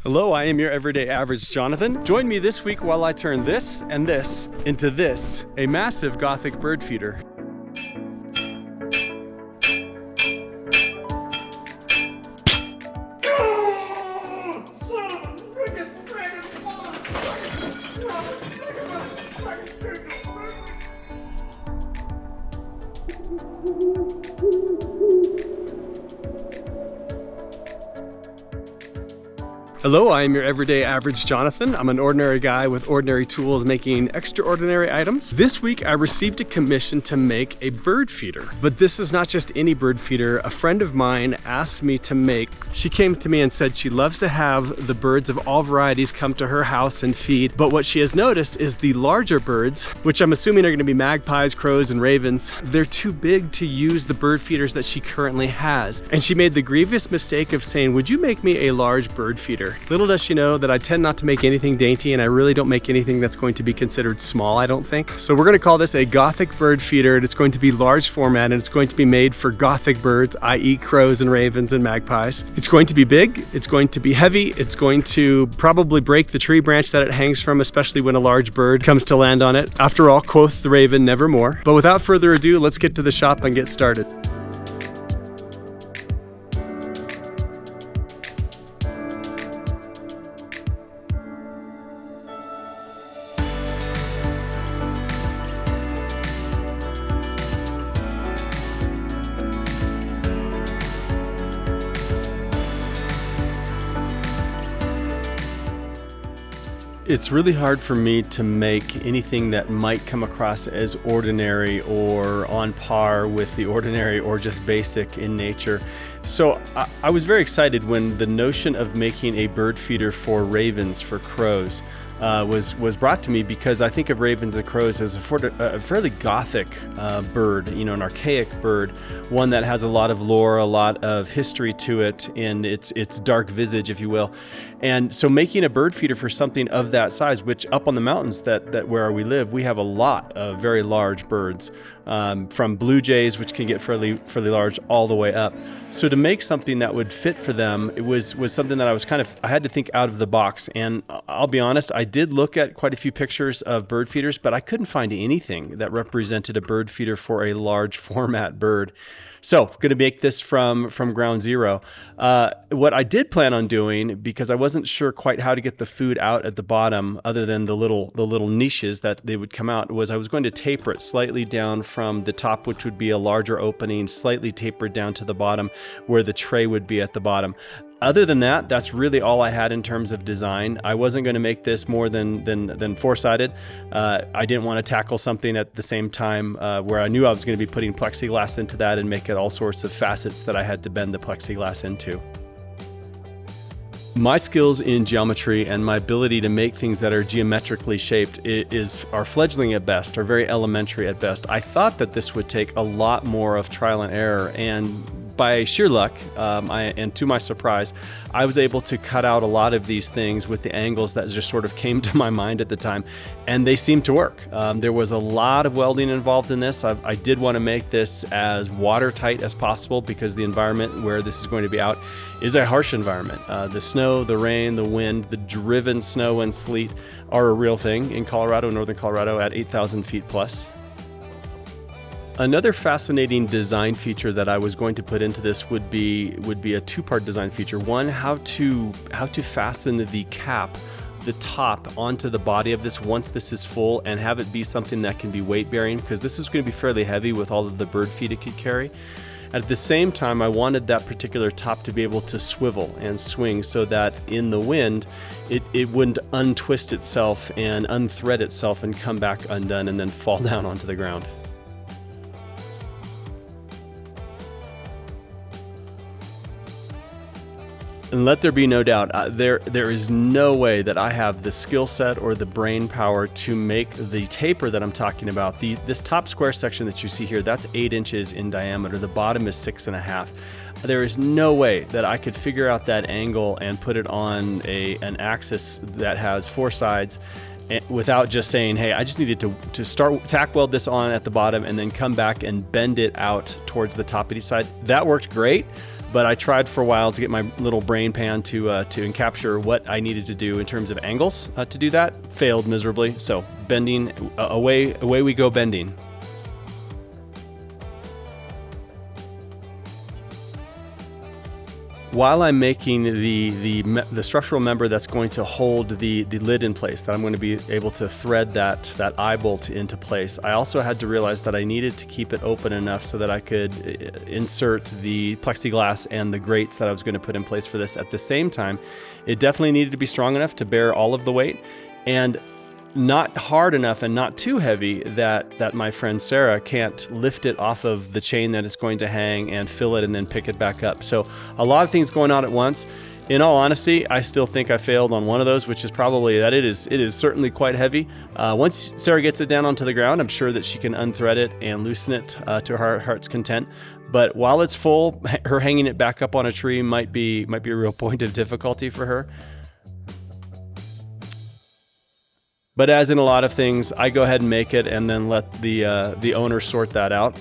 Hello, I am your everyday average Jonathan. Join me this week while I turn this and this into this, a massive Gothic bird feeder. Hello, I am your everyday average Jonathan. I'm an ordinary guy with ordinary tools making extraordinary items. This week I received a commission to make a bird feeder. But this is not just any bird feeder. A friend of mine asked me to make. She came to me and said she loves to have the birds of all varieties come to her house and feed. But what she has noticed is the larger birds, which I'm assuming are going to be magpies, crows, and ravens, they're too big to use the bird feeders that she currently has. And she made the grievous mistake of saying, "Would you make me a large bird feeder?" Little does she know that I tend not to make anything dainty, and I really don't make anything that's going to be considered small, I don't think. So we're gonna call this a Gothic bird feeder, and it's going to be large format, and it's going to be made for Gothic birds, i.e. crows and ravens and magpies. It's going to be big, it's going to be heavy, it's going to probably break the tree branch that it hangs from, especially when a large bird comes to land on it. After all, quoth the raven, nevermore. But without further ado, let's get to the shop and get started. It's really hard for me to make anything that might come across as ordinary or on par with the ordinary or just basic in nature. So I was very excited when the notion of making a bird feeder for ravens, for crows, was brought to me, because I think of ravens and crows as a fairly Gothic bird, you know, an archaic bird, one that has a lot of lore, a lot of history to it in its dark visage, if you will. And so making a bird feeder for something of that size, which up on the mountains that where we live, we have a lot of very large birds, from blue jays, which can get fairly large, all the way up. So to make something that would fit for them, it was something that I had to think out of the box. And I'll be honest, I did look at quite a few pictures of bird feeders, but I couldn't find anything that represented a bird feeder for a large format bird. So going to make this from ground zero. What I did plan on doing, because I wasn't sure quite how to get the food out at the bottom, other than the little niches that they would come out, was I was going to taper it slightly down from the top, which would be a larger opening, slightly tapered down to the bottom where the tray would be at the bottom. Other than that, that's really all I had in terms of design. I wasn't going to make this more than four-sided. I didn't want to tackle something at the same time where I knew I was going to be putting plexiglass into that and make it all sorts of facets that I had to bend the plexiglass into. My skills in geometry and my ability to make things that are geometrically shaped are fledgling at best, are very elementary at best. I thought that this would take a lot more of trial and error, and by sheer luck, and to my surprise, I was able to cut out a lot of these things with the angles that just sort of came to my mind at the time, and they seemed to work. There was a lot of welding involved in this. I did want to make this as watertight as possible, because the environment where this is going to be out is a harsh environment. The snow, the rain, the wind, the driven snow and sleet are a real thing in Colorado, northern Colorado, at 8,000 feet plus. Another fascinating design feature that I was going to put into this would be a two-part design feature. One, how to fasten the cap, the top, onto the body of this once this is full, and have it be something that can be weight bearing, because this is going to be fairly heavy with all of the bird feed it could carry. At the same time, I wanted that particular top to be able to swivel and swing, so that in the wind it wouldn't untwist itself and unthread itself and come back undone and then fall down onto the ground. And let there be no doubt, there is no way that I have the skill set or the brain power to make the taper that I'm talking about. This top square section that you see here, that's 8 inches in diameter. The bottom is 6.5. There is no way that I could figure out that angle and put it on an axis that has 4 sides without just saying, hey, I just needed to start tack weld this on at the bottom and then come back and bend it out towards the top of each side. That worked great. but I tried for a while to get my little brain pan to capture what I needed to do in terms of angles to do that. Failed miserably. So bending, away we go bending. While I'm making the structural member that's going to hold the lid in place, that I'm going to be able to thread that eye bolt into place, I also had to realize that I needed to keep it open enough so that I could insert the plexiglass and the grates that I was going to put in place for this. At the same time, it definitely needed to be strong enough to bear all of the weight, and not hard enough and not too heavy that my friend Sarah can't lift it off of the chain that it's going to hang and fill it and then pick it back up. So a lot of things going on at once. In all honesty, I still think I failed on one of those, which is probably that it is certainly quite heavy. Once Sarah gets it down onto the ground, I'm sure that she can unthread it and loosen it to her heart's content. But while it's full, her hanging it back up on a tree might be a real point of difficulty for her. But as in a lot of things, I go ahead and make it and then let the owner sort that out.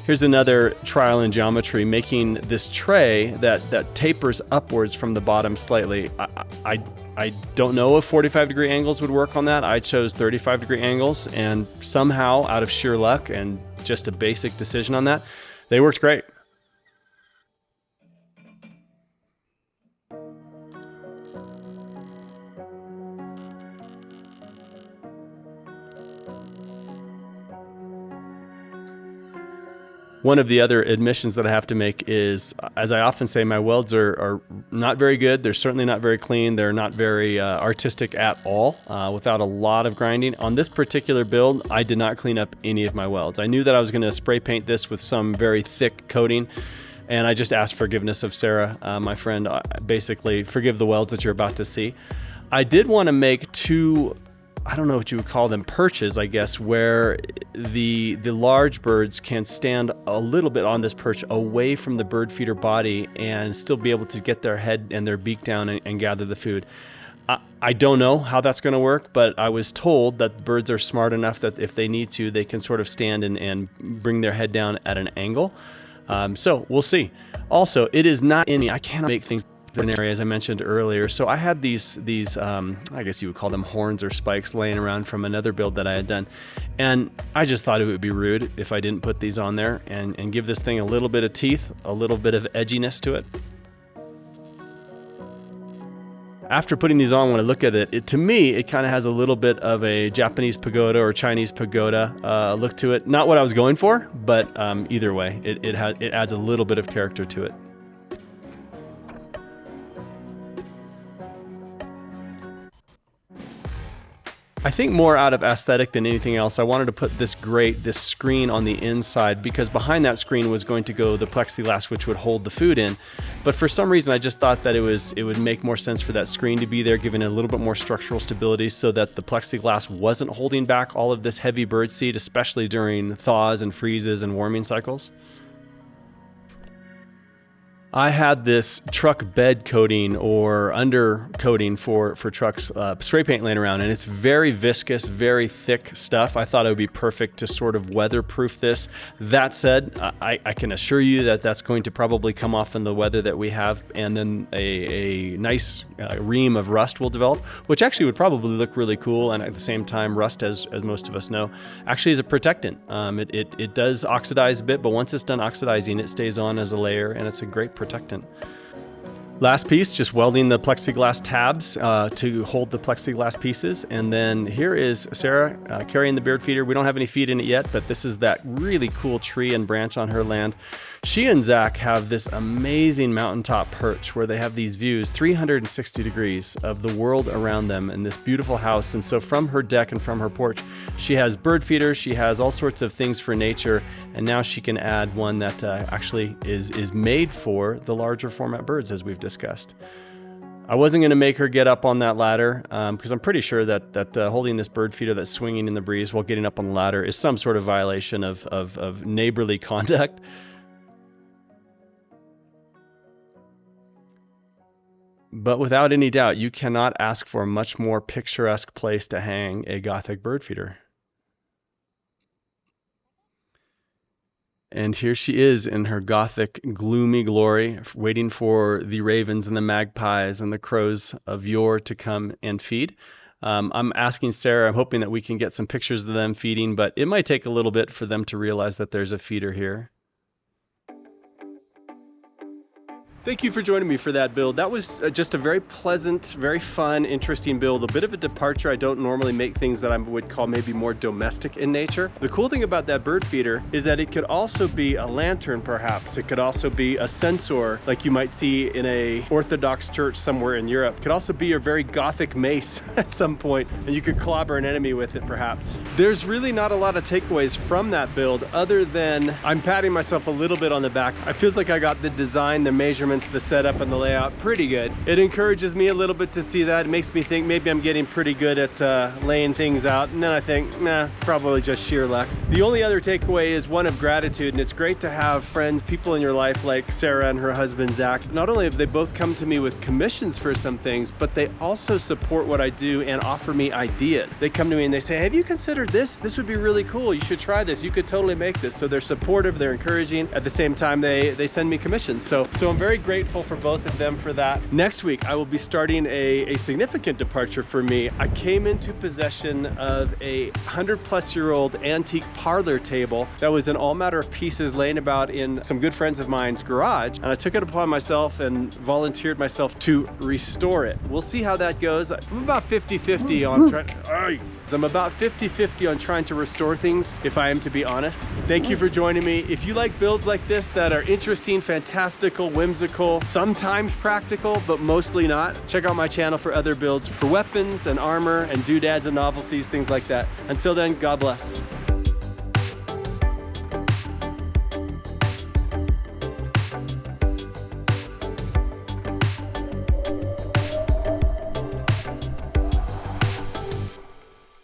Here's another trial in geometry, making this tray that tapers upwards from the bottom slightly. I don't know if 45-degree angles would work on that. I chose 35-degree angles, and somehow, out of sheer luck and just a basic decision on that, they worked great. One of the other admissions that I have to make is, as I often say, my welds are not very good. They're certainly not very clean. They're not very artistic at all, without a lot of grinding. On this particular build, I did not clean up any of my welds. I knew that I was going to spray paint this with some very thick coating, and I just asked forgiveness of Sarah, my friend. Basically, forgive the welds that you're about to see. I did want to make two, I don't know what you would call them, perches, I guess, where the large birds can stand a little bit on this perch away from the bird feeder body and still be able to get their head and their beak down and gather the food. I don't know how that's going to work, but I was told that the birds are smart enough that if they need to, they can sort of stand and bring their head down at an angle. So we'll see. Also, it is not any, I cannot make things ordinary, as I mentioned earlier. So I had these I guess you would call them horns or spikes laying around from another build that I had done, and I just thought it would be rude if I didn't put these on there and give this thing a little bit of teeth, a little bit of edginess to it. After putting these on, when I look at it, to me, it kind of has a little bit of a Japanese pagoda or Chinese pagoda look to it. Not what I was going for, but either way, it adds a little bit of character to it. I think more out of aesthetic than anything else, I wanted to put this screen on the inside, because behind that screen was going to go the plexiglass, which would hold the food in. But for some reason, I just thought that it would make more sense for that screen to be there, giving it a little bit more structural stability so that the plexiglass wasn't holding back all of this heavy bird seed, especially during thaws and freezes and warming cycles. I had this truck bed coating or under coating for trucks, spray paint laying around, and it's very viscous, very thick stuff. I thought it would be perfect to sort of weatherproof this. That said, I can assure you that that's going to probably come off in the weather that we have, and then a nice ream of rust will develop, which actually would probably look really cool. And at the same time, rust, as most of us know, actually is a protectant. It does oxidize a bit, but once it's done oxidizing, it stays on as a layer, and it's a great protectant. Last piece, just welding the plexiglass tabs to hold the plexiglass pieces. And then here is Sarah carrying the bird feeder. We don't have any feed in it yet, but this is that really cool tree and branch on her land. She and Zach have this amazing mountaintop perch where they have these views 360 degrees of the world around them in this beautiful house. And so from her deck and from her porch, she has bird feeders, she has all sorts of things for nature, and now she can add one that actually is made for the larger format birds, as we've discussed. I wasn't going to make her get up on that ladder because I'm pretty sure that holding this bird feeder that's swinging in the breeze while getting up on the ladder is some sort of violation of neighborly conduct. But without any doubt, you cannot ask for a much more picturesque place to hang a Gothic bird feeder. And here she is in her Gothic gloomy glory, waiting for the ravens and the magpies and the crows of yore to come and feed. I'm asking Sarah, I'm hoping that we can get some pictures of them feeding, but it might take a little bit for them to realize that there's a feeder here. Thank you for joining me for that build. That was just a very pleasant, very fun, interesting build. A bit of a departure. I don't normally make things that I would call maybe more domestic in nature. The cool thing about that bird feeder is that it could also be a lantern, perhaps. It could also be a censer, like you might see in a Orthodox church somewhere in Europe. It could also be your very Gothic mace at some point, and you could clobber an enemy with it, perhaps. There's really not a lot of takeaways from that build, other than I'm patting myself a little bit on the back. It feels like I got the design, the measurements, the setup and the layout pretty good. It encourages me a little bit to see that. It makes me think maybe I'm getting pretty good at laying things out, and then I think, nah, probably just sheer luck. The only other takeaway is one of gratitude, and it's great to have friends, people in your life like Sarah and her husband Zach. Not only have they both come to me with commissions for some things, but they also support what I do and offer me ideas. They come to me and they say, have you considered this? This would be really cool. You should try this. You could totally make this. So they're supportive, they're encouraging. At the same time, they send me commissions. So I'm very grateful for both of them for that. Next week, I will be starting a significant departure for me. I came into possession of a 100-plus-year-old antique parlor table that was in all matter of pieces laying about in some good friends of mine's garage, and I took it upon myself and volunteered myself to restore it. We'll see how that goes. I'm about 50-50 on trying to restore things, if I am to be honest. Thank you for joining me. If you like builds like this that are interesting, fantastical, whimsical, sometimes practical, but mostly not, check out my channel for other builds for weapons and armor and doodads and novelties, things like that. Until then, God bless.